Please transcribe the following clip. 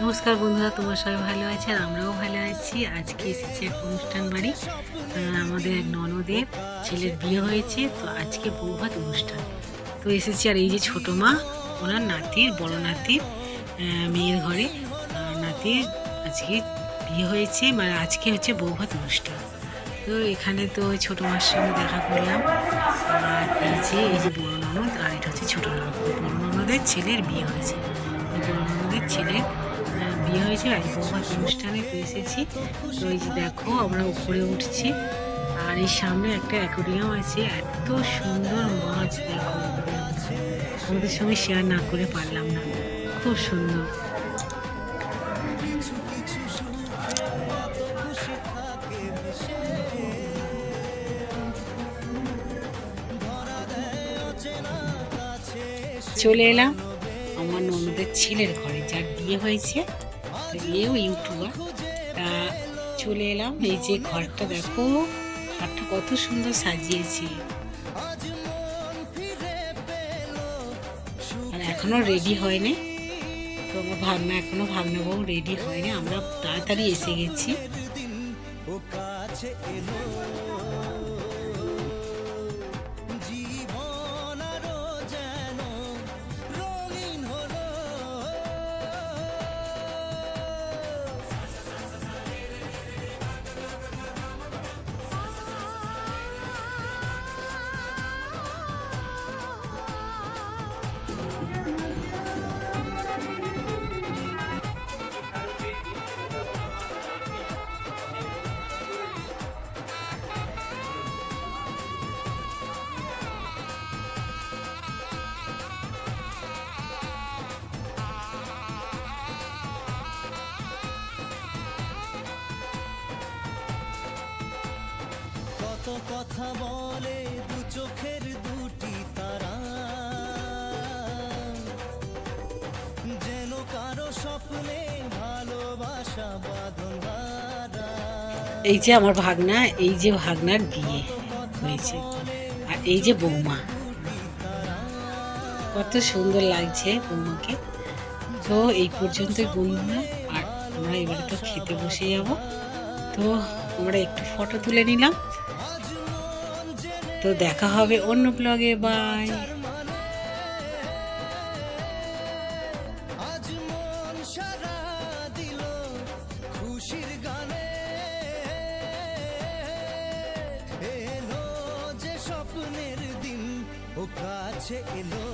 নমস্কার বন্ধুরা, তোমরা সবাই ভালো আছে আর আমরাও ভালো আছি। আজকে এসেছি এক অনুষ্ঠান বাড়ি। আমাদের এক ননদের ছেলের বিয়ে হয়েছে, তো আজকে বৌভাত অনুষ্ঠান। তো এসেছি, আর এই যে ছোটো মা, ওনার নাতির, বড় নাতির মেয়ের ঘরে নাতির আজকে বিয়ে হয়েছে, মানে আজকে হচ্ছে বৌভাত অনুষ্ঠান। তো এখানে তো ওই ছোটো মার সঙ্গে দেখা করলাম। আর এই যে বড় ননদ, আর এটা হচ্ছে ছোটো ননদ। বড় ননদের ছেলের বিয়ে হয়েছে, বড় ননদের ছেলের বিয়ে হয়েছে আর বৌভাত অনুষ্ঠানে তো এসেছি। তো এই যে দেখো, আমরা উপরে উঠছি, আর এই সামনে একটা অ্যাকোয়ারিয়াম আছে। এত সুন্দর মাছ দেখো, আমাদের সঙ্গে শেয়ার না করে পারলাম না, খুব সুন্দর। চলে এলাম আমার ননদের ছেলের ঘরে, যার বিয়ে হয়েছে। এও ইউটিউবার। তা চলে এলাম, এই যে ঘরটা দেখো, ঘরটা কত সুন্দর সাজিয়েছে। আর এখনো রেডি হয়নি, তো আমার এখনো ভাবনা বউ রেডি হয়নি, আমরা তাড়াতাড়ি এসে গেছি। কত কথা বলে দু চোখের দুটি তারা, যেন কারো স্বপ্নে ভালোবাসা বাঁধন হারা। এই যে আমার ভাগনা, এই যে ভাগনার বিয়ে হয়েছে, আর এই যে বৌমা, কত সুন্দর লাগছে বৌমাকে। তো এই পর্যন্তই বন্ধুরা, আর আমরা এবারে তো খেতে বসে যাব। তো আমরা একটু ফটো তুলে নিলাম, তো দেখা হবে অন্য ব্লগে। বাই। আজ মন সারা দিল খুশির গানে, এলো যে স্বপ্নের দিন ও কাছে এলো।